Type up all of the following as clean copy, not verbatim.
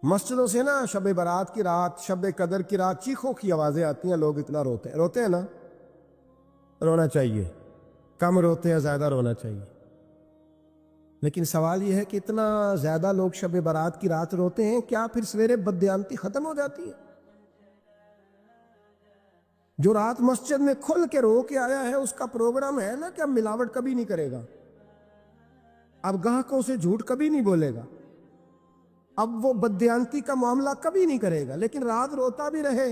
مسجدوں سے نا شب برات کی رات، شب قدر کی رات چیخوں کی آوازیں آتی ہیں، لوگ اتنا روتے ہیں نا. رونا چاہیے، کم روتے ہیں، زیادہ رونا چاہیے. لیکن سوال یہ ہے کہ اتنا زیادہ لوگ شب برات کی رات روتے ہیں، کیا پھر سویرے بددیانتی ختم ہو جاتی ہے؟ جو رات مسجد میں کھل کے رو کے آیا ہے اس کا پروگرام ہے نا کہ اب ملاوٹ کبھی نہیں کرے گا، اب گاہکوں سے جھوٹ کبھی نہیں بولے گا، اب وہ بددیانتی کا معاملہ کبھی نہیں کرے گا. لیکن رات روتا بھی رہے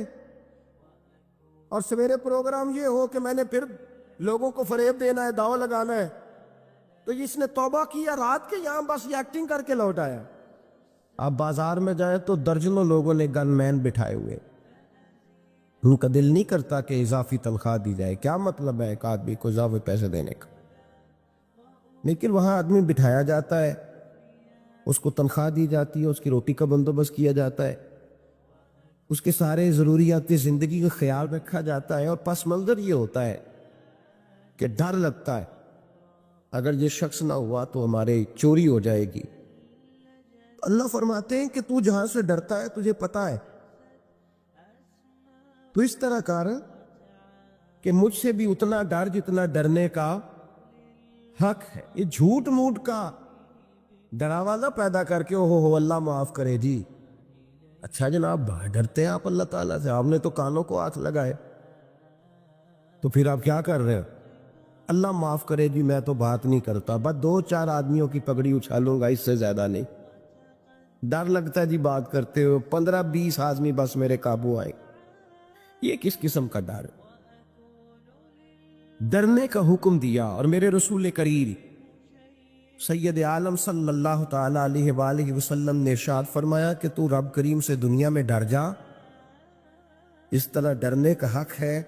اور سویرے پروگرام یہ ہو کہ میں نے پھر لوگوں کو فریب دینا ہے، داؤ لگانا ہے، تو اس نے توبہ کیا رات کے، یہاں بس یہ ایکٹنگ کر کے لوٹ آیا. آپ بازار میں جائیں تو درجنوں لوگوں نے گن مین بٹھائے ہوئے، ان کا دل نہیں کرتا کہ اضافی تنخواہ دی جائے. کیا مطلب ہے ایک آدمی کو اضافی پیسے دینے کا؟ لیکن وہاں آدمی بٹھایا جاتا ہے، اس کو تنخواہ دی جاتی ہے، اس کی روٹی کا بندوبست کیا جاتا ہے، اس کے سارے ضروریات زندگی کا خیال رکھا جاتا ہے، اور پس منظر یہ ہوتا ہے کہ ڈر لگتا ہے اگر یہ شخص نہ ہوا تو ہمارے چوری ہو جائے گی. اللہ فرماتے ہیں کہ تو جہاں سے ڈرتا ہے تجھے پتا ہے، تو اس طرح کر کہ مجھ سے بھی اتنا ڈر جتنا ڈرنے کا حق ہے. یہ جھوٹ موٹ کا ڈراوا پیدا کر کے ہو اللہ معاف کرے جی. اچھا جناب، ڈرتے ہیں آپ اللہ تعالیٰ سے، آپ نے تو کانوں کو ہاتھ لگائے، تو پھر آپ کیا کر رہے ہیں؟ اللہ معاف کرے جی، میں تو بات نہیں کرتا، بس 2-4 آدمیوں کی پگڑی اچھالوں گا، اس سے زیادہ نہیں. ڈر لگتا ہے جی بات کرتے ہو، 15-20 آدمی بس میرے قابو آئے. یہ کس قسم کا ڈر؟ ڈرنے کا حکم دیا. اور میرے رسول کریم سید عالم صلی اللہ تعالیٰ علیہ وآلہ وسلم نے ارشاد فرمایا کہ تو رب کریم سے دنیا میں ڈر جا. اس طرح ڈرنے کا حق ہے.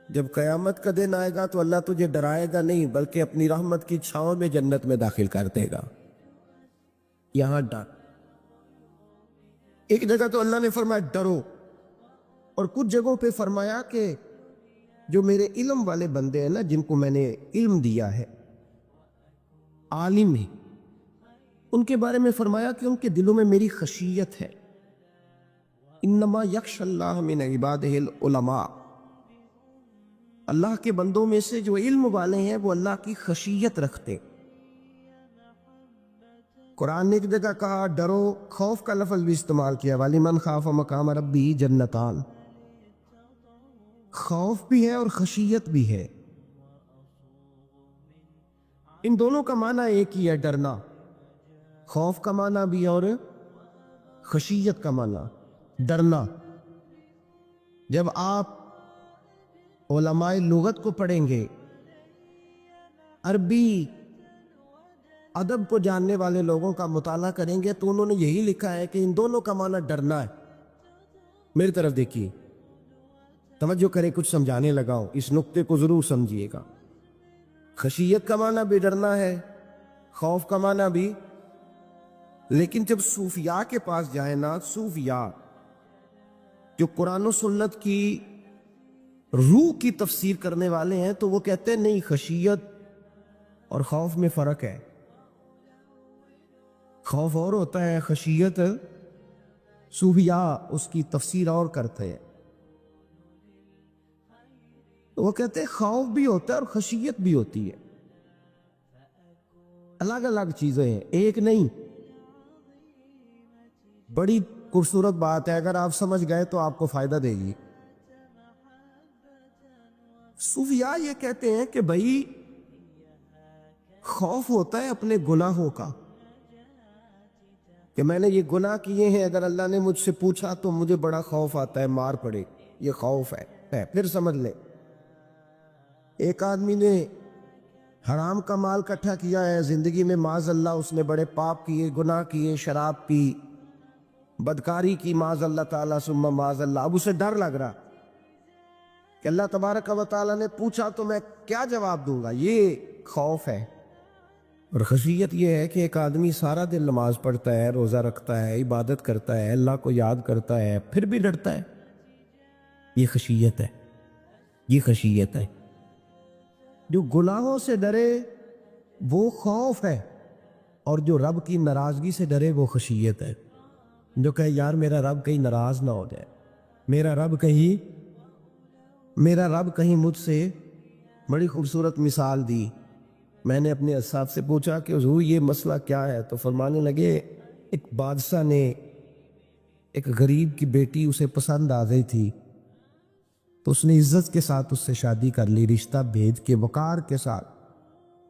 جب قیامت کا دن آئے گا تو اللہ تجھے ڈرائے گا نہیں، بلکہ اپنی رحمت کی چھاؤں میں جنت میں داخل کر دے گا. یہاں ڈر. ایک جگہ تو اللہ نے فرمایا ڈرو، اور کچھ جگہوں پہ فرمایا کہ جو میرے علم والے بندے ہیں نا، جن کو میں نے علم دیا ہے، عالم ہیں، ان کے بارے میں فرمایا کہ ان کے دلوں میں میری خشیت ہے. انما یخشی اللہ من عبادہ العلماء، اللہ کے بندوں میں سے جو علم والے ہیں وہ اللہ کی خشیت رکھتے. قرآن نے ایک جگہ کہا ڈرو، خوف کا لفظ بھی استعمال کیا، وَلِمَنْ خَافَ مَقَامَ رَبِّهِ جَنَّتَانِ. خوف بھی ہے اور خشیت بھی ہے. ان دونوں کا معنی ایک ہی ہے، ڈرنا. خوف کا معنی بھی اور خشیت کا معنی ڈرنا. جب آپ علماء لغت کو پڑھیں گے، عربی ادب کو جاننے والے لوگوں کا مطالعہ کریں گے، تو انہوں نے یہی لکھا ہے کہ ان دونوں کا معنی ڈرنا ہے. میری طرف دیکھیے، توجہ کریں، کچھ سمجھانے لگا ہوں، اس نقطے کو ضرور سمجھیے گا. خشیت کا معنی بھی ڈرنا ہے، خوف کا معنی بھی. لیکن جب صوفیاء کے پاس جائیں نا، صوفیاء جو قرآن و سنت کی روح کی تفسیر کرنے والے ہیں، تو وہ کہتے ہیں نہیں، خشیت اور خوف میں فرق ہے. خوف اور ہوتا ہے، خشیت صوفیاء اس کی تفسیر اور کرتے ہیں. وہ کہتے ہیں خوف بھی ہوتا ہے اور خشیت بھی ہوتی ہے، الگ الگ چیزیں ہیں، ایک نہیں. بڑی خوبصورت بات ہے، اگر آپ سمجھ گئے تو آپ کو فائدہ دے گی. صوفیاء یہ کہتے ہیں کہ بھائی خوف ہوتا ہے اپنے گناہوں کا، کہ میں نے یہ گناہ کیے ہیں، اگر اللہ نے مجھ سے پوچھا تو مجھے بڑا خوف آتا ہے مار پڑے، یہ خوف ہے. پھر سمجھ لیں، ایک آدمی نے حرام کا مال اکٹھا کیا ہے زندگی میں، معاذ اللہ اس نے بڑے پاپ کیے، گناہ کیے، شراب پی، بدکاری کی، معاذ اللہ تعالیٰ ثم معاذ اللہ. اب اسے ڈر لگ رہا کہ اللہ تبارک و تعالیٰ نے پوچھا تو میں کیا جواب دوں گا. یہ خوف ہے. اور خشیت یہ ہے کہ ایک آدمی سارا دن نماز پڑھتا ہے، روزہ رکھتا ہے، عبادت کرتا ہے، اللہ کو یاد کرتا ہے، پھر بھی ڈرتا ہے. یہ خشیت ہے، یہ خشیت ہے. جو گناہوں سے ڈرے وہ خوف ہے، اور جو رب کی ناراضگی سے ڈرے وہ خشیت ہے. جو کہے یار میرا رب کہیں ناراض نہ ہو جائے، میرا رب کہیں مجھ سے، بڑی خوبصورت مثال دی۔ میں نے اپنے اساتذہ سے پوچھا کہ حضور یہ مسئلہ کیا ہے، تو فرمانے لگے ایک بادشاہ نے ایک غریب کی بیٹی اسے پسند آ گئی تھی، تو اس نے عزت کے ساتھ اس سے شادی کر لی، رشتہ بھیج کے وقار کے ساتھ۔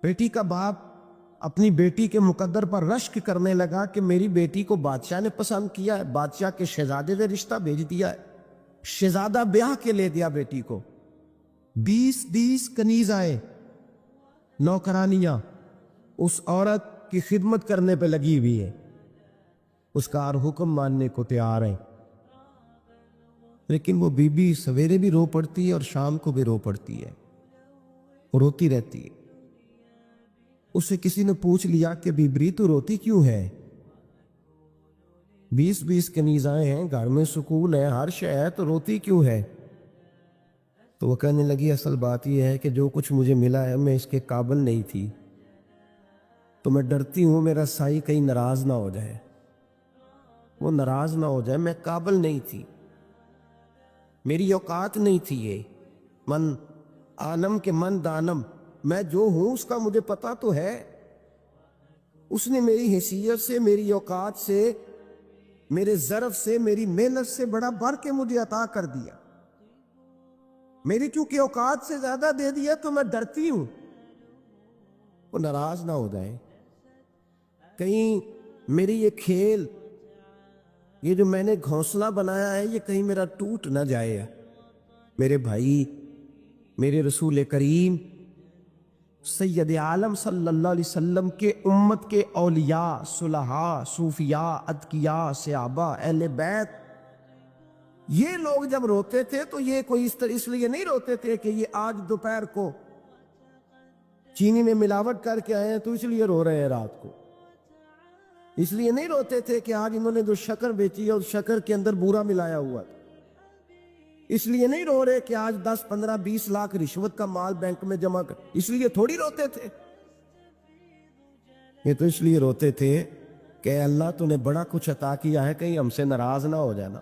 بیٹی کا باپ اپنی بیٹی کے مقدر پر رشک کرنے لگا کہ میری بیٹی کو بادشاہ نے پسند کیا ہے، بادشاہ کے شہزادے نے رشتہ بھیج دیا ہے، شہزادہ بیاہ کے لے دیا بیٹی کو۔ 20 کنیز آئے، نوکرانیاں اس عورت کی خدمت کرنے پہ لگی ہوئی ہے، اس کا ہر حکم ماننے کو تیار ہے، لیکن وہ بی بی سویرے بھی رو پڑتی ہے اور شام کو بھی رو پڑتی ہے، روتی رہتی ہے۔ اسے کسی نے پوچھ لیا کہ بیبری تو روتی کیوں ہے؟ 20 کنیزائیں ہیں، گھر میں سکون ہے، ہر شے ہے، تو روتی کیوں ہے؟ تو وہ کہنے لگی اصل بات یہ ہے کہ جو کچھ مجھے ملا ہے میں اس کے قابل نہیں تھی، تو میں ڈرتی ہوں میرا سائی کہیں ناراض نہ ہو جائے، وہ ناراض نہ ہو جائے، میں قابل نہیں تھی، میری اوقات نہیں تھی۔ یہ من عالم کے من دانم، میں جو ہوں اس کا مجھے پتا تو ہے، اس نے میری حیثیت سے، میری اوقات سے، میرے ظرف سے، میری محنت سے بڑا بڑھ کے مجھے عطا کر دیا، میری چونکہ اوقات سے زیادہ دے دیا، تو میں ڈرتی ہوں وہ ناراض نہ ہو جائے، کہیں میری یہ کھیل، یہ جو میں نے گھونسلہ بنایا ہے، یہ کہیں میرا ٹوٹ نہ جائے۔ میرے بھائی، میرے رسول کریم سید عالم صلی اللہ علیہ وسلم کے امت کے اولیاء، صلحاء، صوفیاء، اتقیاء، صحابہ، اہل بیت، یہ لوگ جب روتے تھے تو یہ کوئی اس لیے نہیں روتے تھے کہ یہ آج دوپہر کو چینی میں ملاوٹ کر کے آئے ہیں تو اس لیے رو رہے ہیں، رات کو اس لیے نہیں روتے تھے کہ آج انہوں نے جو شکر بیچی ہے اور شکر کے اندر بورا ملایا ہوا تھا، اس لیے نہیں رو رہے کہ آج 10 15 20 لاکھ رشوت کا مال بینک میں جمع کر، اس لیے تھوڑی روتے تھے، یہ تو اس لیے روتے تھے کہ اللہ تو نے بڑا کچھ عطا کیا ہے، کہیں ہم سے ناراض نہ ہو جانا۔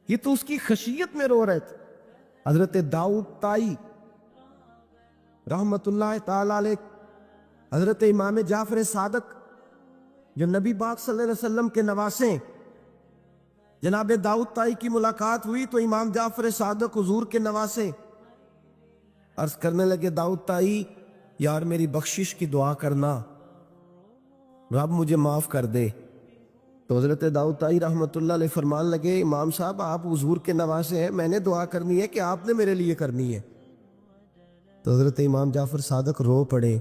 یہ تو اس کی خشیت میں رو رہے تھے۔ حضرت داؤد طائی رحمت اللہ تعالی علیہ، حضرت امام جعفر صادق جو نبی پاک صلی اللہ علیہ وسلم کے نواسے، جناب داؤد طائی کی ملاقات ہوئی تو امام جعفر صادق حضور کے نواسے عرض کرنے لگے، داؤد طائی یار میری بخشش کی دعا کرنا، رب مجھے معاف کر دے۔ تو حضرت داؤد طائی رحمت اللہ علیہ فرمان لگے، امام صاحب آپ حضور کے نواسے ہیں، میں نے دعا کرنی ہے کہ آپ نے میرے لیے کرنی ہے؟ تو حضرت امام جعفر صادق رو پڑے،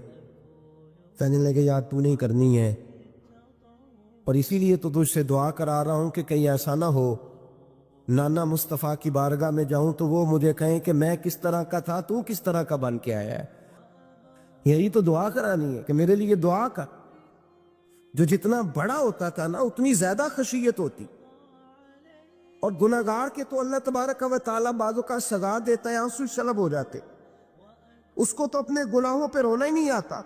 کہنے لگے یار تو نہیں کرنی ہے، اور اسی لیے تو تجھ سے دعا کرا رہا ہوں کہ کہیں ایسا نہ ہو نانا مصطفیٰ کی بارگاہ میں جاؤں تو وہ مجھے کہیں کہ میں کس طرح کا تھا، تو کس طرح کا بن کے آیا ہے۔ یہی تو دعا کرانی ہے کہ میرے لیے دعا کر۔ جو جتنا بڑا ہوتا تھا نا اتنی زیادہ خشیت ہوتی، اور گناہگار کے تو اللہ تبارک و تعالیٰ بعضوں کا سزا دیتا ہے، آنسو شلب ہو جاتے، اس کو تو اپنے گناہوں پہ رونا ہی نہیں آتا،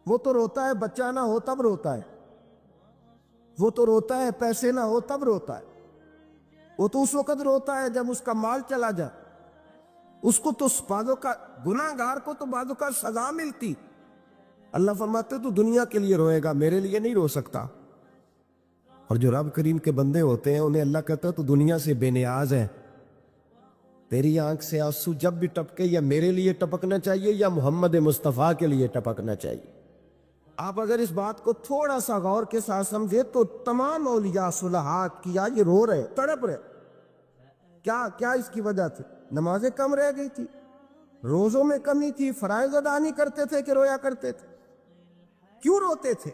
وہ تو روتا ہے بچہ نہ ہو تب روتا ہے، وہ تو روتا ہے پیسے نہ ہو تب روتا ہے، وہ تو اس وقت روتا ہے جب اس کا مال چلا جائے، اس کو تو بعضوں کا گناہگار کو تو بعضوں کا سزا ملتی، اللہ فرماتے تو دنیا کے لیے روئے گا، میرے لیے نہیں رو سکتا۔ اور جو رب کریم کے بندے ہوتے ہیں انہیں اللہ کہتا تو دنیا سے بے نیاز ہے، تیری آنکھ سے آنسو جب بھی ٹپکے یا میرے لیے ٹپکنا چاہیے یا محمد مصطفیٰ کے لیے ٹپکنا چاہیے۔ آپ اگر اس بات کو تھوڑا سا غور کے ساتھ سمجھے تو تمام اولیاء صلحاء کیا یہ رو رہے، تڑپ رہے، کیا اس کی وجہ تھی؟ نمازیں کم رہ گئی تھی، روزوں میں کمی تھی، فرائض ادا نہیں کرتے تھے کہ رویا کرتے تھے؟ کیوں روتے تھے؟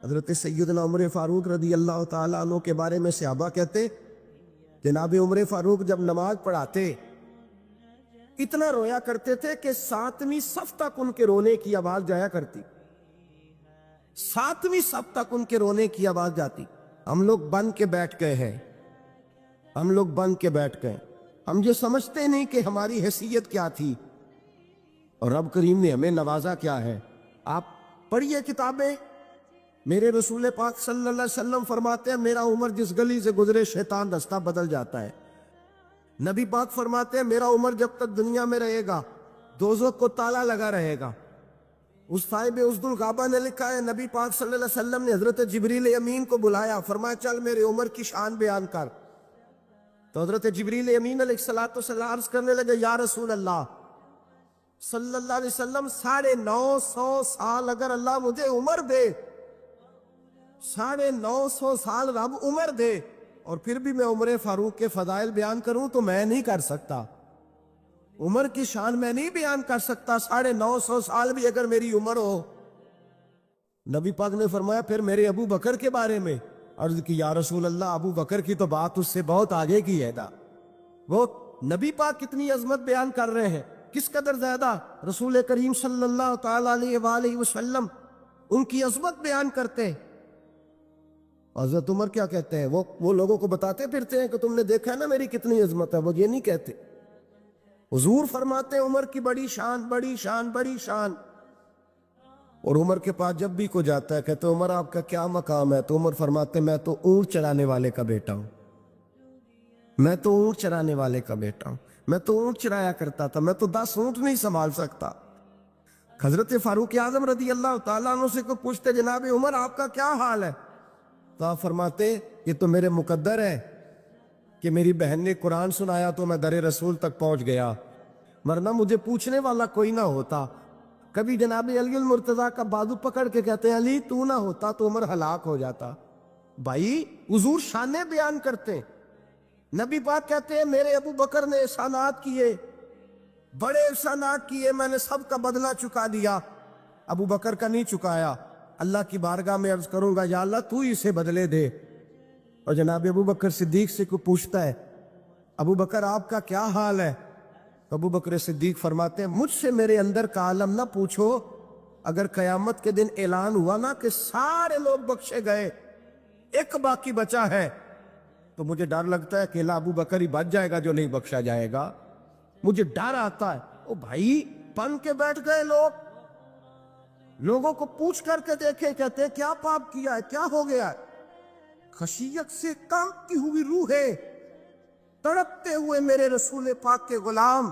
حضرت سیدنا عمر فاروق رضی اللہ تعالیٰ عنہ کے بارے میں صحابہ کہتے، جناب عمر فاروق جب نماز پڑھاتے اتنا رویا کرتے تھے کہ 7ویں صف تک ان کے رونے کی آواز جایا کرتی، 7ویں صف تک ان کے رونے کی آواز جاتی۔ ہم لوگ بن کے بیٹھ گئے ہیں، ہم لوگ بن کے بیٹھ گئے، ہم یہ سمجھتے نہیں کہ ہماری حیثیت کیا تھی اور رب کریم نے ہمیں نوازا کیا ہے۔ آپ پڑھیے کتابیں، میرے رسول پاک صلی اللہ علیہ وسلم فرماتے ہیں میرا عمر جس گلی سے گزرے شیطان رستہ بدل جاتا ہے۔ نبی پاک فرماتے ہیں میرا عمر جب تک دنیا میں رہے گا دوزخ کو تالا لگا رہے گا۔ اس صاحب اسد الغابہ نے لکھا ہے نبی پاک صلی اللہ علیہ وسلم نے حضرت جبریل امین کو بلایا، فرمایا چل میرے عمر کی شان بیان کر۔ تو حضرت جبریل امین علیہ السلام عرض کرنے لگے یا رسول اللہ صلی اللہ علیہ وسلم 950 سال اگر اللہ مجھے عمر دے، 950 سال رب عمر دے اور پھر بھی میں عمر فاروق کے فضائل بیان کروں تو میں نہیں کر سکتا، عمر کی شان میں نہیں بیان کر سکتا، 950 سال بھی اگر میری عمر ہو۔ نبی پاک نے فرمایا پھر میرے ابو بکر کے بارے میں؟ عرض کی یا رسول اللہ ابو بکر کی تو بات اس سے بہت آگے کی ہے نا، وہ نبی پاک کتنی عظمت بیان کر رہے ہیں، کس قدر زیادہ رسول کریم صلی اللہ تعالی علیہ وآلہ وسلم ان کی عظمت بیان کرتے ہیں۔ حضرت عمر کیا کہتے ہیں، وہ لوگوں کو بتاتے پھرتے ہیں کہ تم نے دیکھا ہے نا میری کتنی عظمت ہے، وہ یہ نہیں کہتے۔ حضور فرماتے ہیں عمر کی بڑی شان بڑی شان بڑی شان، اور عمر کے پاس جب بھی کوئی جاتا ہے کہتے ہیں عمر آپ کا کیا مقام ہے، تو عمر فرماتے ہیں میں تو اونٹ چرانے والے کا بیٹا ہوں، میں تو اونٹ چرانے والے کا بیٹا ہوں، میں تو اونٹ چرایا کرتا تھا، میں تو 10 اونٹ نہیں سنبھال سکتا۔ حضرت فاروق اعظم رضی اللہ تعالیٰ عنہ سے کوئی پوچھتے جناب عمر آپ کا کیا حال ہے، تو آپ فرماتے یہ تو میرے مقدر ہے کہ میری بہن نے قرآن سنایا تو میں در رسول تک پہنچ گیا، ورنہ مجھے پوچھنے والا کوئی نہ ہوتا۔ کبھی جناب علی المرتضیٰ کا بازو پکڑ کے کہتے ہیں علی تو نہ ہوتا تو عمر ہلاک ہو جاتا۔ بھائی حضور شانیں بیان کرتے ہیں، نبی پاک کہتے ہیں میرے ابو بکر نے احسانات کیے، بڑے احسانات کیے، میں نے سب کا بدلہ چکا دیا، ابو بکر کا نہیں چکایا، اللہ کی بارگاہ میں عرض کروں گا یا اللہ تو ہی اسے بدلے دے۔ اور جناب ابو بکر صدیق سے کوئی پوچھتا ہے ابو بکر آپ کا کیا حال ہے، تو ابو بکر صدیق فرماتے ہیں مجھ سے میرے اندر کا عالم نہ پوچھو، اگر قیامت کے دن اعلان ہوا نا کہ سارے لوگ بخشے گئے ایک باقی بچا ہے تو مجھے ڈر لگتا ہے اکیلا ابو بکر ہی بچ جائے گا جو نہیں بخشا جائے گا، مجھے ڈر آتا ہے۔ او بھائی بن کے بیٹھ گئے لوگ، لوگوں کو پوچھ کر کے دیکھے، کہتے ہیں کیا پاپ کیا ہے، کیا ہو گیا ہے، خشیت سے کانپتی ہوئی روحیں، تڑپتے ہوئے میرے رسول پاک کے غلام،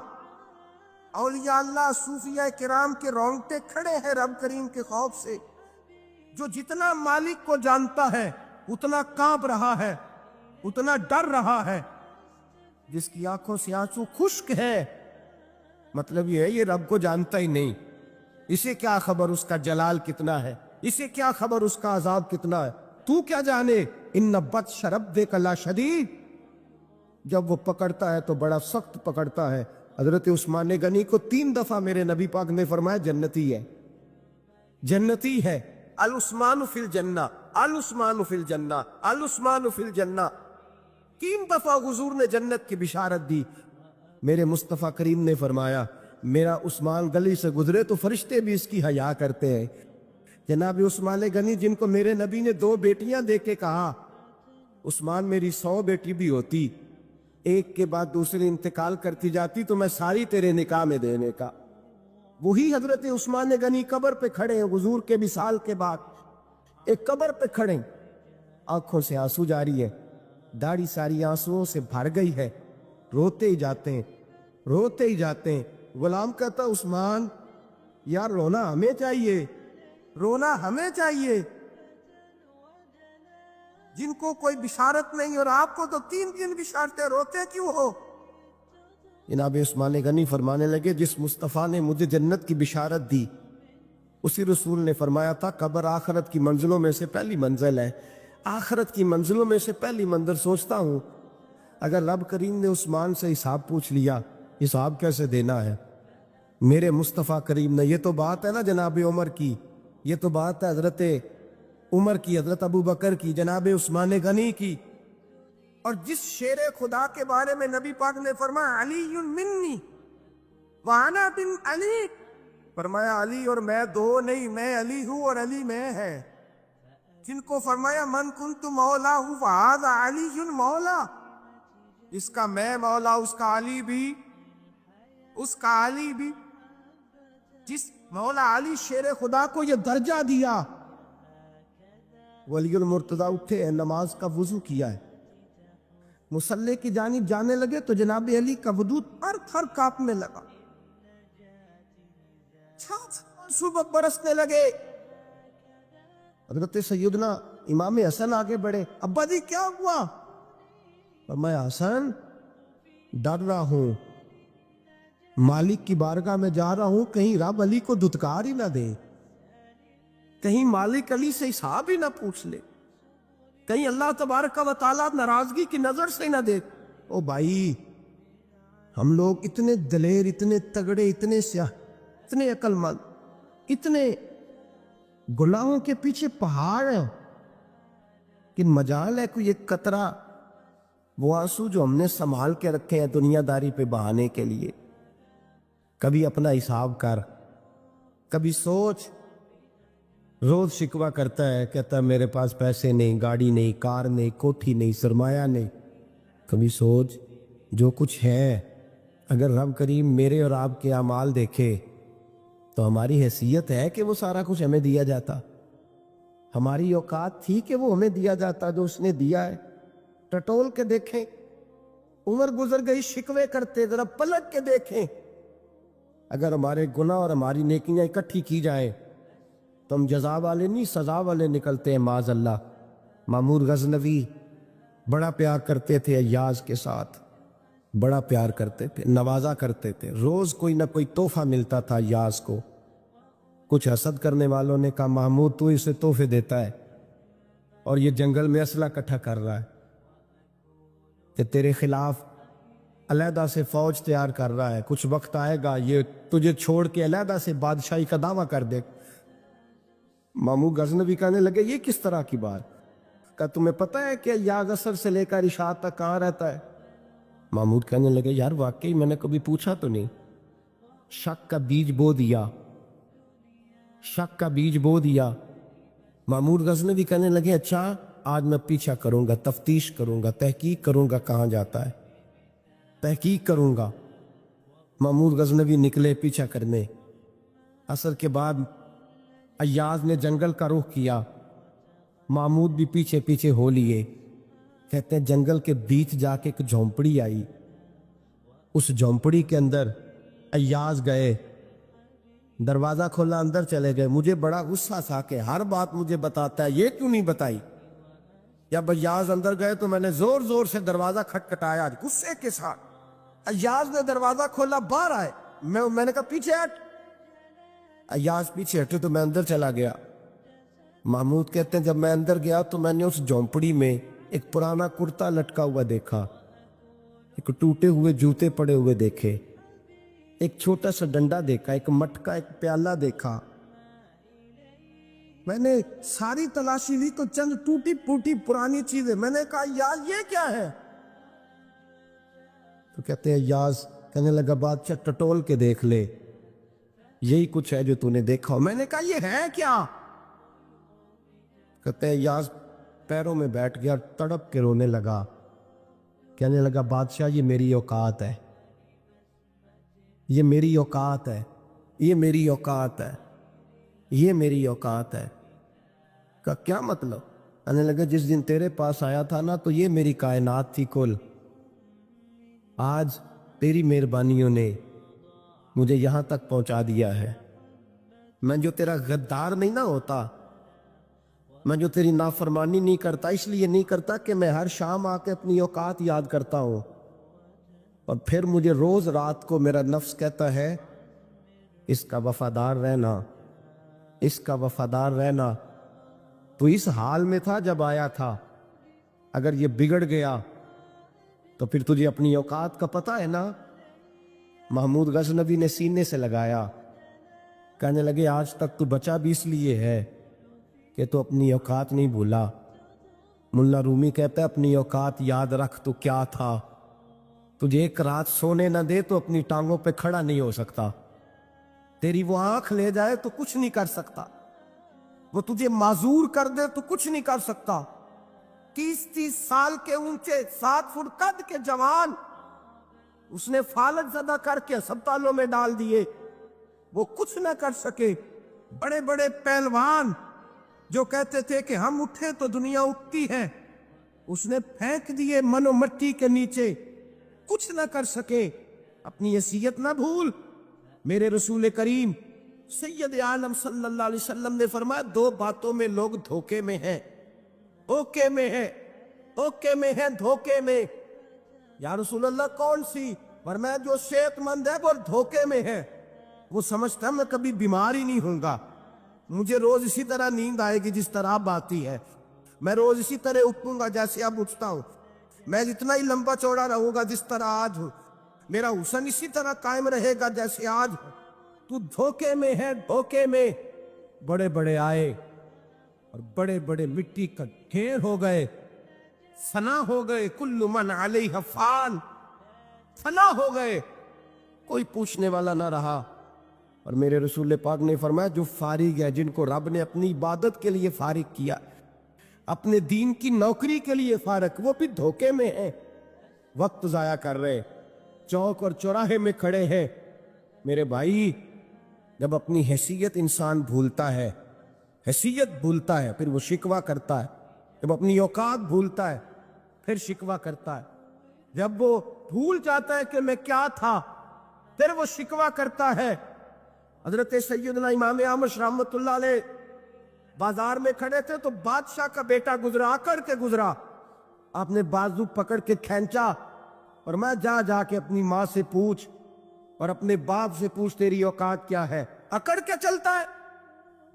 اولیاء اللہ صوفیاء کرام کے رونگٹے کھڑے ہیں رب کریم کے خوف سے، جو جتنا مالک کو جانتا ہے اتنا کانپ رہا ہے، اتنا ڈر رہا ہے، جس کی آنکھوں سے آنسو خشک ہے، مطلب یہ ہے یہ رب کو جانتا ہی نہیں، اسے کیا خبر اس کا جلال کتنا ہے، اسے کیا خبر اس کا عذاب کتنا ہے، تو کیا جانے ان بطش ربک لشدید، جب وہ پکڑتا ہے تو بڑا سخت پکڑتا ہے۔ حضرت عثمان غنی کو 3 دفعہ میرے نبی پاک نے فرمایا جنتی ہے، جنتی ہے، العثمان فی الجنہ، العثمان فی الجنہ، العثمان فی الجنہ، 3 دفعہ حضور نے جنت کی بشارت دی۔ میرے مصطفیٰ کریم نے فرمایا میرا عثمان گلی سے گزرے تو فرشتے بھی اس کی حیا کرتے ہیں۔ جناب عثمان غنی جن کو میرے نبی نے 2 بیٹیاں دے کے کہا عثمان میری 100 بیٹی بھی ہوتی، ایک کے بعد دوسری انتقال کرتی جاتی تو میں ساری تیرے نکاح میں دینے کا، وہی حضرت عثمان غنی قبر پہ کھڑے ہیں حضور کے وصال کے بعد، ایک قبر پہ کھڑے، آنکھوں سے آنسو جاری ہے، داڑھی ساری آنسوؤں سے بھر گئی ہے، روتے ہی جاتے ہیں، روتے ہی جاتے ہیں۔ غلام کہتا عثمان یار رونا ہمیں چاہیے، رونا ہمیں چاہیے، جن کو کوئی بشارت نہیں اور آپ کو تو 3 بشارتیں، روتے کیوں ہو؟ جناب عثمان غنی فرمانے لگے جس مصطفیٰ نے مجھے جنت کی بشارت دی اسی رسول نے فرمایا تھا قبر آخرت کی منزلوں میں سے پہلی منزل ہے، آخرت کی منزلوں میں سے پہلی منزل۔ سوچتا ہوں اگر رب کریم نے عثمان سے حساب پوچھ لیا حساب کیسے دینا ہے، میرے مصطفیٰ کریم نے، یہ تو بات ہے نا جناب عمر کی، یہ تو بات ہے حضرت عمر کی، حضرت ابو بکر کی، جناب عثمان غنی کی، اور جس شیر خدا کے بارے میں نبی پاک نے فرمایا علی منی وانا بن علی، فرمایا علی اور میں 2 نہیں، میں علی ہوں اور علی میں ہے، جن کو فرمایا من کنت مولا ہوں فہذا علی مولا، اس کا میں مولا اس کا علی بھی، اس کا علی بھی، جس مولا علی شیر خدا کو یہ درجہ دیا ولی المرتضیٰ اٹھے ہیں، نماز کا وضو کیا ہے، مصلی کی جانب جانے لگے تو جناب علی کا وجود تھر تھر کانپنے لگا، صبح برسنے لگے۔ حضرت سیدنا امام حسن آگے بڑھے، ابا جی کیا ہوا؟ میں حسن ڈر رہا ہوں، مالک کی بارگاہ میں جا رہا ہوں، کہیں رب علی کو دھتکار ہی نہ دے، کہیں مالک علی سے حساب ہی نہ پوچھ لے، کہیں اللہ تبارک و تعالیٰ ناراضگی کی نظر سے نہ دے۔ او بھائی، ہم لوگ اتنے دلیر، اتنے تگڑے، اتنے سیاہ، اتنے عقل مند، اتنے گناہوں کے پیچھے پہاڑ ہیں کہ مجال ہے کوئی ایک قطرہ وہ آنسو جو ہم نے سنبھال کے رکھے ہیں دنیا داری پہ بہانے کے لیے؟ کبھی اپنا حساب کر، کبھی سوچ۔ روز شکوہ کرتا ہے، کہتا ہے میرے پاس پیسے نہیں، گاڑی نہیں، کار نہیں، کوٹھی نہیں، سرمایہ نہیں۔ کبھی سوچ جو کچھ ہے، اگر رب کریم میرے اور آپ کے اعمال دیکھے تو ہماری حیثیت ہے کہ وہ سارا کچھ ہمیں دیا جاتا؟ ہماری اوقات تھی کہ وہ ہمیں دیا جاتا جو اس نے دیا ہے؟ ٹٹول کے دیکھیں، عمر گزر گئی، شکوے کرتے، ذرا پلٹ کے دیکھیں۔ اگر ہمارے گناہ اور ہماری نیکیاں اکٹھی کی جائیں تو ہم جزا والے نہیں، سزا والے نکلتے ہیں، معاذ اللہ۔ مامور غزنوی بڑا پیار کرتے تھے ایاز کے ساتھ، بڑا پیار کرتے تھے، نوازا کرتے تھے، روز کوئی نہ کوئی تحفہ ملتا تھا ایاز کو۔ کچھ حسد کرنے والوں نے کہا محمود تو اسے تحفے دیتا ہے اور یہ جنگل میں اسلحہ اکٹھا کر رہا ہے کہ تیرے خلاف علیحدہ سے فوج تیار کر رہا ہے، کچھ وقت آئے گا یہ تجھے چھوڑ کے علیحدہ سے بادشاہی کا دعویٰ کر دے۔ ماموں غزنوی کہنے لگے یہ کس طرح کی بات؟ کہا تمہیں پتہ ہے کہ ایاز عصر سے لے کر عشاء تک کہاں رہتا ہے؟ محمود کہنے لگے یار واقعی میں نے کبھی پوچھا تو نہیں۔ شک کا بیج بو دیا، شک کا بیج بو دیا۔ محمود غزنوی کہنے لگے اچھا آج میں پیچھا کروں گا، تفتیش کروں گا، تحقیق کروں گا کہاں جاتا ہے، تحقیق کروں گا۔ محمود غزنوی نکلے پیچھا کرنے۔ عصر کے بعد ایاز نے جنگل کا رخ کیا، محمود بھی پیچھے پیچھے ہو لیے۔ کہتے ہیں جنگل کے بیچ جا کے ایک جھونپڑی آئی، اس جھونپڑی کے اندر ایاز گئے، دروازہ کھولا، اندر چلے گئے۔ مجھے بڑا غصہ تھا کہ ہر بات مجھے بتاتا ہے، یہ کیوں نہیں بتائی؟ جب ایاز اندر گئے تو میں نے زور زور سے دروازہ کھٹکھٹایا غصے کے ساتھ۔ ایاز نے دروازہ کھولا، باہر آئے، میں نے کہا پیچھے ہٹ۔ ایاز پیچھے ہٹے تو میں اندر چلا گیا۔ محمود کہتے ہیں جب میں اندر گیا تو میں نے اس جھونپڑی میں ایک پرانا کرتا لٹکا ہوا دیکھا، ایک ٹوٹے ہوئے جوتے پڑے ہوئے دیکھے، ایک چھوٹا سا ڈنڈا دیکھا، ایک مٹکا، ایک پیالہ دیکھا۔ میں نے ساری تلاشی لی تو چند ٹوٹی پھوٹی پرانی چیزیں۔ میں نے کہا یار یہ کیا ہے؟ تو کہتے ہیں یاز کہنے لگا بادشاہ ٹٹول کے دیکھ لے، یہی کچھ ہے جو تو نے دیکھا ہو۔ میں نے کہا یہ ہے کیا؟ کہتے ہیں یاز پیروں میں بیٹھ گیا، تڑپ کے رونے لگا، کہنے لگا بادشاہ یہ میری اوقات ہے، یہ میری اوقات ہے، یہ میری اوقات ہے، یہ میری اوقات ہے۔ کہا کیا مطلب؟ کہنے لگا جس دن تیرے پاس آیا تھا نا تو یہ میری کائنات تھی کل، آج تیری مہربانیوں نے مجھے یہاں تک پہنچا دیا ہے۔ میں جو تیرا غدار نہیں نہ ہوتا، میں جو تیری نافرمانی نہیں کرتا، اس لیے نہیں کرتا کہ میں ہر شام آ کے اپنی اوقات یاد کرتا ہوں، اور پھر مجھے روز رات کو میرا نفس کہتا ہے اس کا وفادار رہنا، اس کا وفادار رہنا۔ تو اس حال میں تھا جب آیا تھا، اگر یہ بگڑ گیا تو پھر تجھے اپنی اوقات کا پتہ ہے نا۔ محمود غزنوی نے سینے سے لگایا، کہنے لگے آج تک تو بچا بھی اس لیے ہے کہ تو اپنی اوقات نہیں بھولا۔ ملا رومی کہتا ہے اپنی اوقات یاد رکھ تو کیا تھا، تجھے ایک رات سونے نہ دے تو اپنی ٹانگوں پہ کھڑا نہیں ہو سکتا، تیری وہ آنکھ لے جائے تو کچھ نہیں کر سکتا، وہ تجھے معذور کر دے تو کچھ نہیں کر سکتا۔ 30 سال کے اونچے 7 فٹ قد کے جوان اس نے فالج زدہ کر کے ہسپتالوں میں ڈال دیے، وہ کچھ نہ کر سکے۔ بڑے بڑے پہلوان جو کہتے تھے کہ ہم اٹھے تو دنیا اٹھتی ہے، اس نے پھینک دیے من و مٹی کے نیچے، کچھ نہ کر سکے۔ اپنی حیثیت نہ بھول۔ میرے رسول کریم سید عالم صلی اللہ علیہ وسلم نے فرمایا 2 باتوں میں لوگ دھوکے میں ہیں، اوکے میں ہے، اوکے میں ہے، دھوکے میں۔ یا رسول اللہ کون سی؟ فرمایا جو صحت مند ہے وہ دھوکے میں ہے، وہ سمجھتا ہے میں کبھی بیمار ہی نہیں ہوں گا، مجھے روز اسی طرح نیند آئے گی جس طرح اب آتی ہے، میں روز اسی طرح اٹھوں گا جیسے اب اٹھتا ہوں، میں جتنا ہی لمبا چوڑا رہوں گا جس طرح آج ہوں، میرا حسن اسی طرح قائم رہے گا جیسے آج ہوں۔ تو دھوکے میں ہے، دھوکے میں۔ بڑے بڑے آئے اور بڑے بڑے مٹی کا ڈھیر ہو گئے، فنا ہو گئے، کل من علیہ فان، فنا ہو گئے، کوئی پوچھنے والا نہ رہا۔ اور میرے رسول پاک نے فرمایا جو فارغ ہے، جن کو رب نے اپنی عبادت کے لیے فارغ کیا، اپنے دین کی نوکری کے لیے فارغ، وہ بھی دھوکے میں ہیں، وقت ضائع کر رہے، چوک اور چوراہے میں کھڑے ہیں۔ میرے بھائی، جب اپنی حیثیت انسان بھولتا ہے، حیثیت بھولتا ہے، پھر وہ شکوہ کرتا ہے۔ جب اپنی اوقات بھولتا ہے پھر شکوہ کرتا ہے۔ جب وہ بھول جاتا ہے کہ میں کیا تھا، پھر وہ شکوہ کرتا ہے۔ حضرت سیدنا امام احمد رحمۃ اللہ علیہ بازار میں کھڑے تھے تو بادشاہ کا بیٹا گزرا، آ کر کے گزرا، آپ نے بازو پکڑ کے کھینچا اور میں جا کے اپنی ماں سے پوچھ اور اپنے باپ سے پوچھ تیری اوقات کیا ہے۔ اکڑ کے چلتا ہے،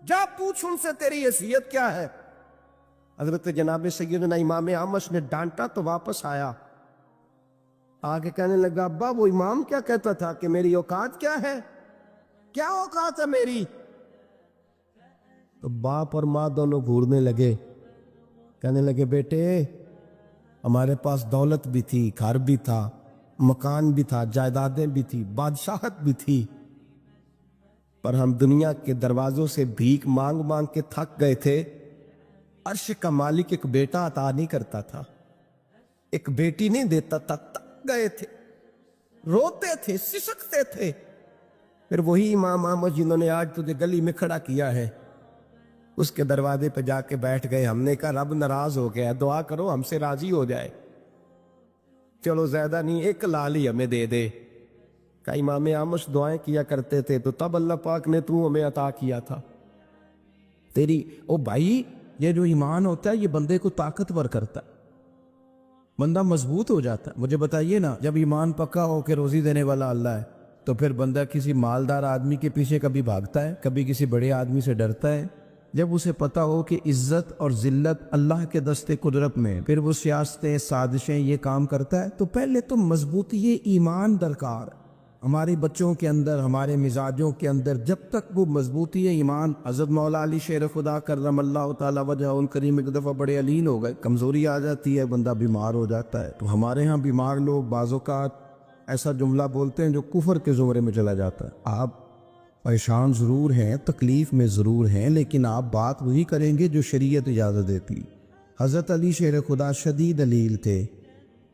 جا پوچھ ان سے تیری حیثیت کیا ہے۔ حضرت جناب سیدنا امام احمد نے ڈانٹا تو واپس آیا، آگے کہنے لگا ابا وہ امام کیا کہتا تھا کہ میری اوقات کیا ہے، کیا اوقات ہے میری؟ تو باپ اور ماں دونوں گھورنے لگے، کہنے لگے بیٹے ہمارے پاس دولت بھی تھی، گھر بھی تھا، مکان بھی تھا، جائیدادیں بھی تھی، بادشاہت بھی تھی، پر ہم دنیا کے دروازوں سے بھیک مانگ مانگ کے تھک گئے تھے۔ عرش کا مالک ایک بیٹا عطا نہیں کرتا تھا، ایک بیٹی نہیں دیتا تھا، تھک گئے تھے، روتے تھے، سسکتے تھے۔ پھر وہی امام احمد جنہوں نے آج تجھے گلی میں کھڑا کیا ہے، اس کے دروازے پہ جا کے بیٹھ گئے۔ ہم نے کہا رب ناراض ہو گیا، دعا کرو ہم سے راضی ہو جائے، چلو زیادہ نہیں، 1 لال ہی ہمیں دے دے۔ کہ امام احمد دعائیں کیا کرتے تھے تو تب اللہ پاک نے تو ہمیں عطا کیا تھا تیری۔ او بھائی، یہ جو ایمان ہوتا ہے یہ بندے کو طاقتور کرتا ہے، بندہ مضبوط ہو جاتا ہے۔ مجھے بتائیے نا، جب ایمان پکا ہو کہ روزی دینے والا اللہ ہے تو پھر بندہ کسی مالدار آدمی کے پیچھے کبھی بھاگتا ہے، کبھی کسی بڑے آدمی سے ڈرتا ہے؟ جب اسے پتا ہو کہ عزت اور ذلت اللہ کے دستے قدرت میں، پھر وہ سیاستیں، سازشیں یہ کام کرتا ہے۔ تو پہلے تو مضبوطی ایمان درکار ہے ہمارے بچوں کے اندر، ہمارے مزاجوں کے اندر۔ جب تک وہ مضبوطی ایمان، حضرت مولا علی شیر خدا کرم اللہ تعالی وجہ ان کریم ایک دفعہ بڑے علین ہو گئے، کمزوری آ جاتی ہے، بندہ بیمار ہو جاتا ہے۔ تو ہمارے ہاں بیمار لوگ بعض اوقات ایسا جملہ بولتے ہیں جو کفر کے زمرے میں چلا جاتا ہے۔ آپ پریشان ضرور ہیں، تکلیف میں ضرور ہیں، لیکن آپ بات وہی کریں گے جو شریعت اجازت دیتی۔ حضرت علی شیر خدا شدید علیل تھے،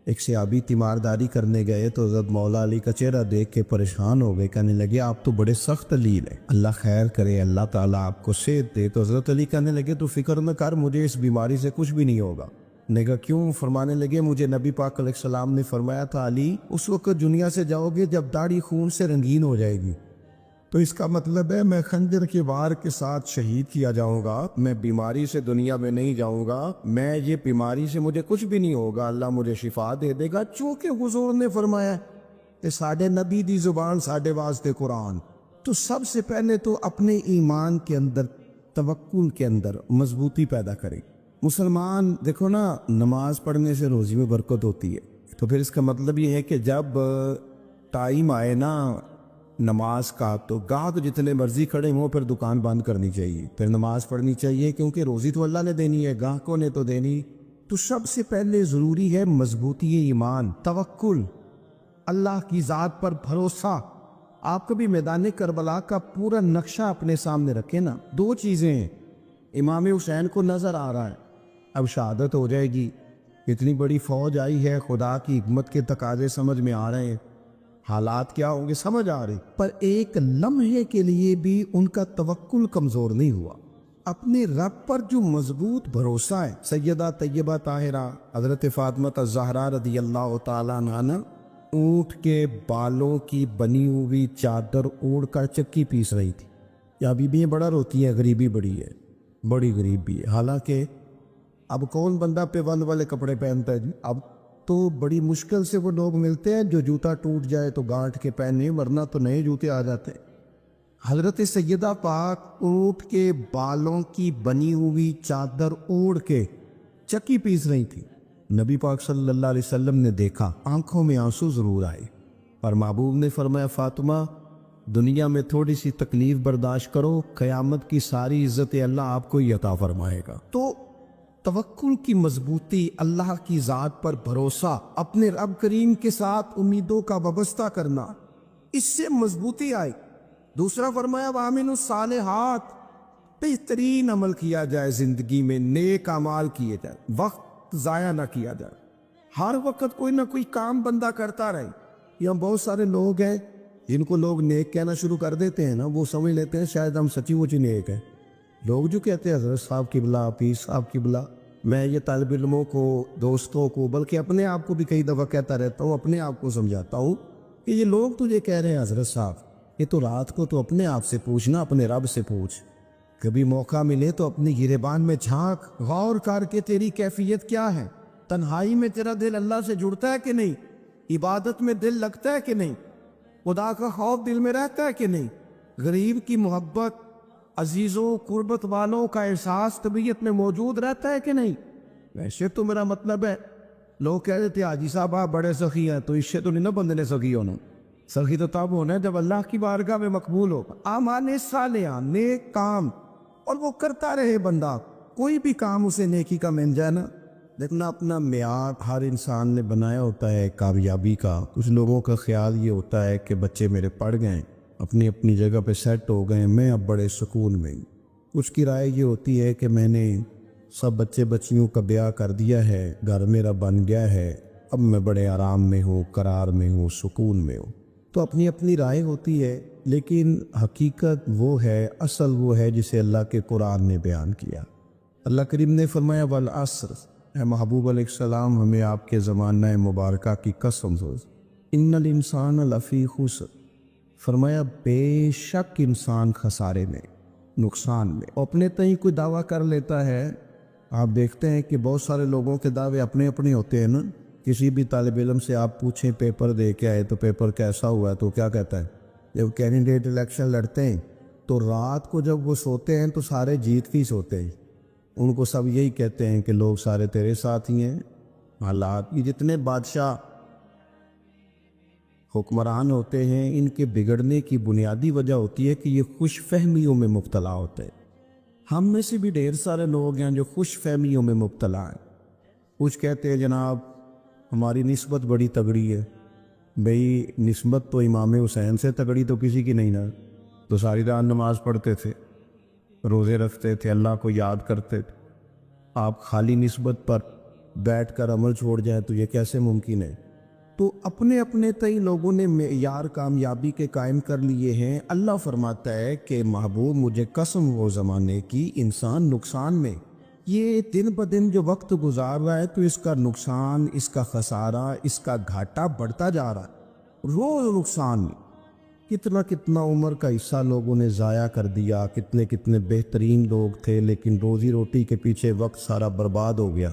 ایک صحابی تیمارداری کرنے گئے تو حضرت مولا علی کا چہرہ دیکھ کے پریشان ہو گئے، کہنے لگے آپ تو بڑے سخت علیل ہیں، اللہ خیر کرے، اللہ تعالیٰ آپ کو صحت دے۔ تو حضرت علی کہنے لگے تو فکر نہ کر، مجھے اس بیماری سے کچھ بھی نہیں ہوگا۔ نے کہا کیوں؟ فرمانے لگے مجھے نبی پاک علیہ السلام نے فرمایا تھا علی اس وقت دنیا سے جاؤ گے جب داڑھی خون سے رنگین ہو جائے گی، تو اس کا مطلب ہے میں خنجر کے وار کے ساتھ شہید کیا جاؤں گا، میں بیماری سے دنیا میں نہیں جاؤں گا، میں یہ بیماری سے مجھے کچھ بھی نہیں ہوگا، اللہ مجھے شفا دے دے گا۔ چونکہ حضور نے فرمایا کہ ساڈے نبی دی زبان ساڈے واسطے قرآن، تو سب سے پہلے تو اپنے ایمان کے اندر، توکل کے اندر مضبوطی پیدا کریں۔ مسلمان دیکھو نا، نماز پڑھنے سے روزی میں برکت ہوتی ہے، تو پھر اس کا مطلب یہ ہے کہ جب ٹائم آئے نا نماز کا تو گاہ تو جتنے مرضی کھڑے ہوں پھر دکان بند کرنی چاہیے، پھر نماز پڑھنی چاہیے، کیونکہ روزی تو اللہ نے دینی ہے، گاہکوں نے تو دینی۔ تو سب سے پہلے ضروری ہے مضبوطی ایمان، توکل، اللہ کی ذات پر بھروسہ۔ آپ کبھی میدان کربلا کا پورا نقشہ اپنے سامنے رکھیں نا، 2 چیزیں ہیں۔ امام حسین کو نظر آ رہا ہے اب شہادت ہو جائے گی، اتنی بڑی فوج آئی ہے، خدا کی حکمت کے تقاضے سمجھ میں آ رہے ہیں، حالات کیا ہوں گے سمجھ آ رہی، پر ایک لمحے کے لیے بھی ان کا توکل کمزور نہیں ہوا۔ اپنے رب پر جو مضبوط بھروسہ ہے. سیدہ طیبہ طاہرہ حضرت فاطمہ الزہرا رضی اللہ تعالیٰ عنہ اونٹ کے بالوں کی بنی ہوئی چادر اوڑھ کر چکی پیس رہی تھی. یا بیویاں بڑا روتی ہیں، غریبی بڑی ہے، بڑی غریب بھی ہے. حالانکہ اب کون بندہ پیوند والے کپڑے پہنتا ہے جی؟ اب تو بڑی مشکل سے وہ لوگ ملتے ہیں جو جوتا ٹوٹ جائے تو گانٹھ کے پہنے، ورنہ تو نئے جوتے آ جاتے ہیں. حضرت سیدہ پاک اونٹ کے بالوں کی بنی ہوئی چادر اوڑھ کے چکی پیس رہی تھی. نبی پاک صلی اللہ علیہ وسلم نے دیکھا، آنکھوں میں آنسو ضرور آئے، پر محبوب نے فرمایا فاطمہ دنیا میں تھوڑی سی تکلیف برداشت کرو، قیامت کی ساری عزت اللہ آپ کو ہی عطا فرمائے گا. تو توکل کی مضبوطی، اللہ کی ذات پر بھروسہ، اپنے رب کریم کے ساتھ امیدوں کا وابستہ کرنا، اس سے مضبوطی آئی. دوسرا فرمایا وَعَمِلُوا الصَّالِحَاتِ، بہترین عمل کیا جائے زندگی میں، نیک اعمال کیے جائے، وقت ضائع نہ کیا جائے. ہر وقت کوئی نہ کوئی کام بندہ کرتا رہے. یہاں بہت سارے لوگ ہیں جن کو لوگ نیک کہنا شروع کر دیتے ہیں نا، وہ سمجھ لیتے ہیں شاید ہم سچی مچی نیک ہیں. لوگ جو کہتے ہیں حضرت صاحب کی بلا، پیر صاحب کی بلا، میں یہ طالب علموں کو، دوستوں کو، بلکہ اپنے آپ کو بھی کئی دفعہ کہتا رہتا ہوں، اپنے آپ کو سمجھاتا ہوں کہ یہ لوگ تجھے کہہ رہے ہیں حضرت صاحب، یہ تو رات کو تو اپنے آپ سے پوچھنا، اپنے رب سے پوچھ. کبھی موقع ملے تو اپنی گریبان میں جھانک، غور کر کے تیری کیفیت کیا ہے. تنہائی میں تیرا دل اللہ سے جڑتا ہے کہ نہیں؟ عبادت میں دل لگتا ہے کہ نہیں؟ خدا کا خوف دل میں رہتا ہے کہ نہیں؟ غریب کی محبت، عزیزوں قربت والوں کا احساس طبیعت میں موجود رہتا ہے کہ نہیں؟ ویسے تو میرا مطلب ہے، لوگ کہہ دیتے حاجی صاحب آپ بڑے سخی ہیں، تو اس سے تو نہیں نا بندے نے سخی ہونا. سخی تو تب ہونا ہے جب اللہ کی بارگاہ میں مقبول ہو. اعمال صالحہ، نیک کام، اور وہ کرتا رہے بندہ. کوئی بھی کام اسے نیکی کا مل جائے نا. دیکھنا اپنا معیار ہر انسان نے بنایا ہوتا ہے کامیابی کا. کچھ لوگوں کا خیال یہ ہوتا ہے کہ بچے میرے پڑھ گئے، اپنی اپنی جگہ پہ سیٹ ہو گئے، میں اب بڑے سکون میں ہوں. کچھ کی رائے یہ ہوتی ہے کہ میں نے سب بچے بچیوں کا بیاہ کر دیا ہے، گھر میرا بن گیا ہے، اب میں بڑے آرام میں ہوں، قرار میں ہوں، سکون میں ہوں. تو اپنی اپنی رائے ہوتی ہے، لیکن حقیقت وہ ہے، اصل وہ ہے جسے اللہ کے قرآن نے بیان کیا. اللہ کریم نے فرمایا والعصر، اے محبوب علیہ السلام ہمیں آپ کے زمانہ مبارکہ کی قسم ہو، ان الانسان لفی خسر، فرمایا بے شک انسان خسارے میں، نقصان میں. اپنے تئیں کوئی دعویٰ کر لیتا ہے. آپ دیکھتے ہیں کہ بہت سارے لوگوں کے دعوے اپنے اپنے ہوتے ہیں نا. کسی بھی طالب علم سے آپ پوچھیں پیپر دے کے آئے تو پیپر کیسا ہوا ہے، تو کیا کہتا ہے؟ جب کینڈیڈیٹ الیکشن لڑتے ہیں تو رات کو جب وہ سوتے ہیں تو سارے جیت کے ہی سوتے ہیں. ان کو سب یہی کہتے ہیں کہ لوگ سارے تیرے ساتھ ہی ہیں. حالات یہ جتنے بادشاہ حکمران ہوتے ہیں، ان کے بگڑنے کی بنیادی وجہ ہوتی ہے کہ یہ خوش فہمیوں میں مبتلا ہوتے ہیں. ہم میں سے بھی ڈھیر سارے لوگ ہیں جو خوش فہمیوں میں مبتلا ہیں. کچھ کہتے ہیں جناب ہماری نسبت بڑی تگڑی ہے. بھئی نسبت تو امام حسین سے تگڑی تو کسی کی نہیں نا. تو ساری رات نماز پڑھتے تھے، روزے رکھتے تھے، اللہ کو یاد کرتے تھے. آپ خالی نسبت پر بیٹھ کر عمل چھوڑ جائیں تو یہ کیسے ممکن ہے؟ تو اپنے اپنے تئیں لوگوں نے معیار کامیابی کے قائم کر لیے ہیں. اللہ فرماتا ہے کہ محبوب مجھے قسم وہ زمانے کی، انسان نقصان میں. یہ دن بدن جو وقت گزار رہا ہے تو اس کا نقصان، اس کا خسارہ، اس کا گھاٹا بڑھتا جا رہا ہے. روز نقصان میں. کتنا کتنا عمر کا حصہ لوگوں نے ضائع کر دیا. کتنے کتنے بہترین لوگ تھے لیکن روزی روٹی کے پیچھے وقت سارا برباد ہو گیا.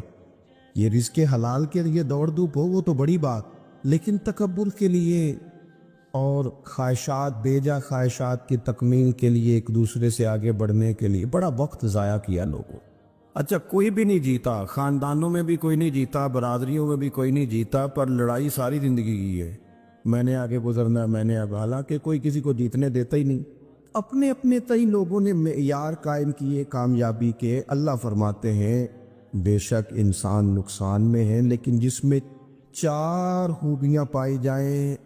یہ رزق حلال کے لیے دوڑ دھوپ ہو وہ تو بڑی بات، لیکن تکبر کے لیے اور خواہشات، بیجا خواہشات کی تکمیل کے لیے، ایک دوسرے سے آگے بڑھنے کے لیے بڑا وقت ضائع کیا لوگوں. اچھا کوئی بھی نہیں جیتا، خاندانوں میں بھی کوئی نہیں جیتا، برادریوں میں بھی کوئی نہیں جیتا، پر لڑائی ساری زندگی کی ہے. میں نے آگے گزرنا، میں نے اب، حالانکہ کوئی کسی کو جیتنے دیتا ہی نہیں. اپنے اپنے تئیں لوگوں نے معیار قائم کیے کامیابی کے. اللہ فرماتے ہیں بے شک انسان نقصان میں ہے، لیکن جس میں 4 خوبیاں پائی جائیں،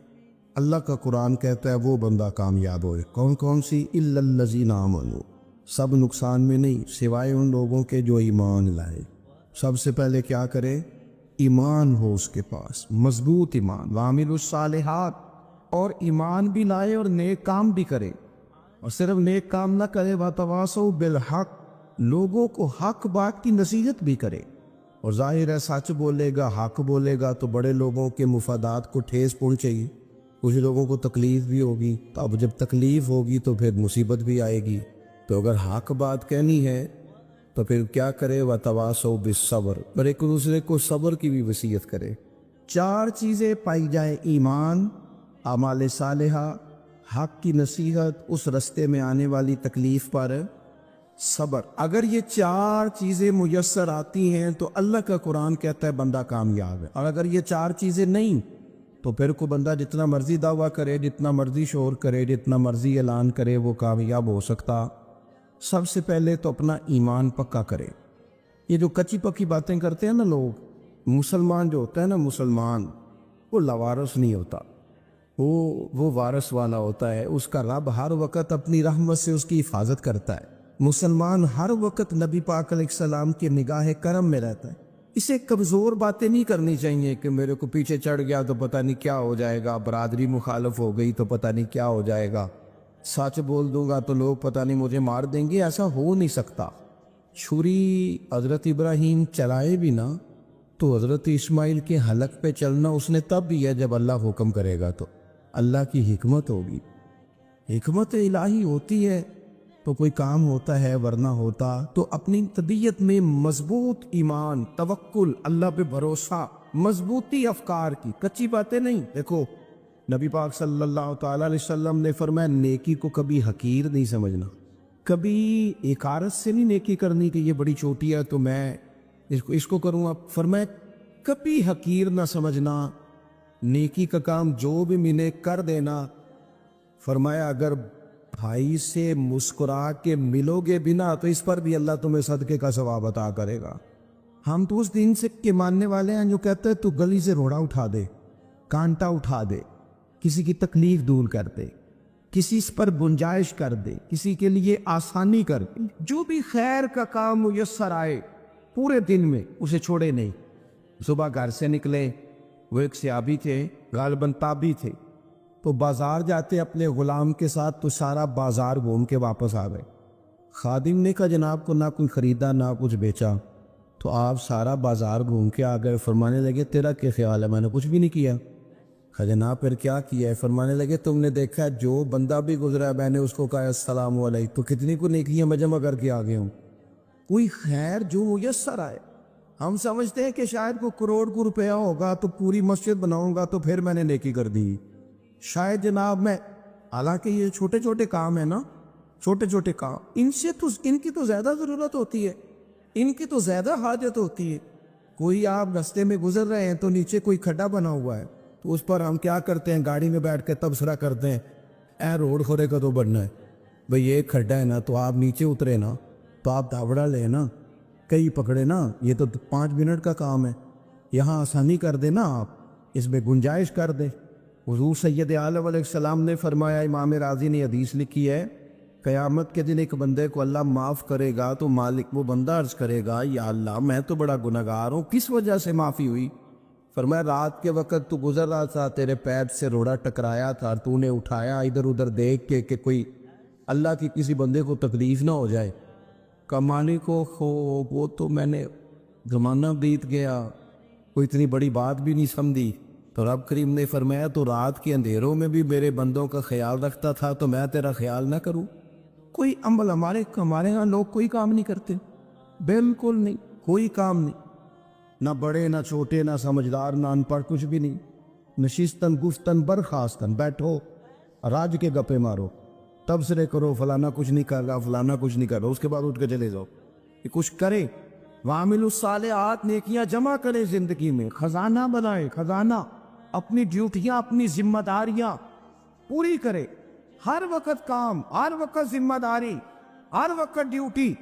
اللہ کا قرآن کہتا ہے وہ بندہ کامیاب ہوئے. کون کون سی؟ الا الذین آمنوا، سب نقصان میں نہیں سوائے ان لوگوں کے جو ایمان لائے. سب سے پہلے کیا کرے؟ ایمان ہو اس کے پاس، مضبوط ایمان. وعملوا الصالحات، اور ایمان بھی لائے اور نیک کام بھی کرے. اور صرف نیک کام نہ کرے، وتواصوا بالحق، لوگوں کو حق بات کی نصیحت بھی کرے. اور ظاہر ہے سچ بولے گا، حق بولے گا تو بڑے لوگوں کے مفادات کو ٹھیس پہنچے گی، کچھ لوگوں کو تکلیف بھی ہوگی. تو اب جب تکلیف ہوگی تو پھر مصیبت بھی آئے گی. تو اگر حق بات کہنی ہے تو پھر کیا کرے؟ وَتَوَاصَوْا بِالصَّبْرِ، اور ایک دوسرے کو صبر کی بھی وصیت کرے. 4 چیزیں پائی جائیں: ایمان، اعمال صالحہ، حق کی نصیحت، اس رستے میں آنے والی تکلیف پر صبر. اگر یہ 4 چیزیں میسر آتی ہیں تو اللہ کا قرآن کہتا ہے بندہ کامیاب ہے. اور اگر یہ 4 چیزیں نہیں تو پھر کو بندہ جتنا مرضی دعویٰ کرے، جتنا مرضی شور کرے، جتنا مرضی اعلان کرے، وہ کامیاب ہو سکتا. سب سے پہلے تو اپنا ایمان پکا کرے. یہ جو کچی پکی باتیں کرتے ہیں نا لوگ، مسلمان جو ہوتا ہے نا، مسلمان وہ لاوارث نہیں ہوتا، وہ وارث والا ہوتا ہے. اس کا رب ہر وقت اپنی رحمت سے اس کی حفاظت کرتا ہے. مسلمان ہر وقت نبی پاک علیہ السلام کی نگاہ کرم میں رہتا ہے. اسے کمزور باتیں نہیں کرنی چاہیے کہ میرے کو پیچھے چڑھ گیا تو پتہ نہیں کیا ہو جائے گا، برادری مخالف ہو گئی تو پتہ نہیں کیا ہو جائے گا، سچ بول دوں گا تو لوگ پتہ نہیں مجھے مار دیں گے. ایسا ہو نہیں سکتا. چھری حضرت ابراہیم چلائے بھی نا تو حضرت اسماعیل کے حلق پہ چلنا اس نے تب بھی ہے جب اللہ حکم کرے گا. تو اللہ کی حکمت ہوگی، حکمت الہی ہوتی ہے تو کوئی کام ہوتا ہے، ورنہ ہوتا. تو اپنی طبیعت میں مضبوط ایمان، توکل، اللہ پہ بھروسہ، مضبوطی افکار کی، کچی باتیں نہیں. دیکھو نبی پاک صلی اللہ تعالیٰ علیہ وسلم نے فرمایا نیکی کو کبھی حقیر نہیں سمجھنا، کبھی ایکارت سے نہیں نیکی کرنی کہ یہ بڑی چھوٹی ہے تو میں اس کو کروں. اب فرمایا کبھی حقیر نہ سمجھنا، نیکی کا کام جو بھی ملے کر دینا. فرمایا اگر بھائی سے مسکرا کے ملو گے بنا تو اس پر بھی اللہ تمہیں صدقے کا ثواب عطا کرے گا. ہم تو اس دین سے کے ماننے والے ہیں جو کہتے ہیں تو گلی سے روڑا اٹھا دے، کانٹا اٹھا دے، کسی کی تکلیف دور کر دے، کسی اس پر گنجائش کر دے، کسی کے لیے آسانی کر دے. جو بھی خیر کا کام میسر آئے پورے دن میں اسے چھوڑے نہیں. صبح گھر سے نکلے، وہ ایک صحابی تھے، غالباً تابعی تھے، تو بازار جاتے اپنے غلام کے ساتھ تو سارا بازار گھوم کے واپس آ گئے. خادم نے کہا جناب کو نہ کوئی خریدا نہ کچھ بیچا. تو آپ سارا بازار گھوم کے آ گئے. فرمانے لگے تیرا کیا خیال ہے؟ میں نے کچھ بھی نہیں کیا. کہا جناب پھر کیا کیا ہے؟ فرمانے لگے تم نے دیکھا جو بندہ بھی گزرا میں نے اس کو کہا السلام علیکم، تو کتنی کو نیکیاں میں جمع کر کے آ گیا ہوں. کوئی خیر جو میسر آئے. ہم سمجھتے ہیں کہ شاید کو کروڑ کو روپیہ ہوگا تو پوری مسجد بناؤں گا تو پھر میں نے نیکی کر دی. شاید جناب میں، حالانکہ یہ چھوٹے چھوٹے کام ہیں نا، چھوٹے چھوٹے کام، ان کی تو زیادہ ضرورت ہوتی ہے، ان کی تو زیادہ حاجت ہوتی ہے. کوئی آپ رستے میں گزر رہے ہیں تو نیچے کوئی کھڈا بنا ہوا ہے تو اس پر ہم کیا کرتے ہیں؟ گاڑی میں بیٹھ کے تبصرہ کرتے ہیں اے روڈ کھورے کا تو بننا ہے بھئی، یہ کھڈا ہے نا تو آپ نیچے اترے نا تو آپ دھاوڑا لے نا، کئی پکڑے نا، یہ تو 5 منٹ کا کام ہے، یہاں آسانی کر دے نا، آپ اس میں گنجائش کر دیں. حضور سید عالم علیہ السلام نے فرمایا، امام راضی نے حدیث لکھی ہے، قیامت کے دن ایک بندے کو اللہ معاف کرے گا تو مالک وہ بندہ عرض کرے گا یا اللہ میں تو بڑا گنہگار ہوں، کس وجہ سے معافی ہوئی؟ فرمایا رات کے وقت تو گزر رہا تھا، تیرے پیر سے روڑا ٹکرایا تھا، تو نے اٹھایا ادھر ادھر دیکھ کے کہ کوئی اللہ کی کسی بندے کو تکلیف نہ ہو جائے. کمانے کو وہ تو میں نے زمانہ بیت گیا، کوئی اتنی بڑی بات بھی نہیں سمجھی. تو رب کریم نے فرمایا تو رات کے اندھیروں میں بھی میرے بندوں کا خیال رکھتا تھا تو میں تیرا خیال نہ کروں؟ کوئی عمل ہمارے ہاں لوگ کوئی کام نہیں کرتے، بالکل نہیں، کوئی کام نہیں، نہ بڑے نہ چھوٹے نہ سمجھدار نہ ان پڑھ، کچھ بھی نہیں. نشستن گفتن برخاستن، بیٹھو راج کے گپے مارو، تبصرے کرو فلانا کچھ نہیں کر رہا، فلانا کچھ نہیں کر رہا، اس کے بعد اٹھ کے چلے جاؤ. کہ کچھ کرے، وعامل الصالحات، نیکیاں جمع کرے زندگی میں، خزانہ بنائے، خزانہ، اپنی ڈیوٹیاں اپنی ذمہ داریاں پوری کرے. ہر وقت کام، ہر وقت ذمہ داری، ہر وقت ڈیوٹی.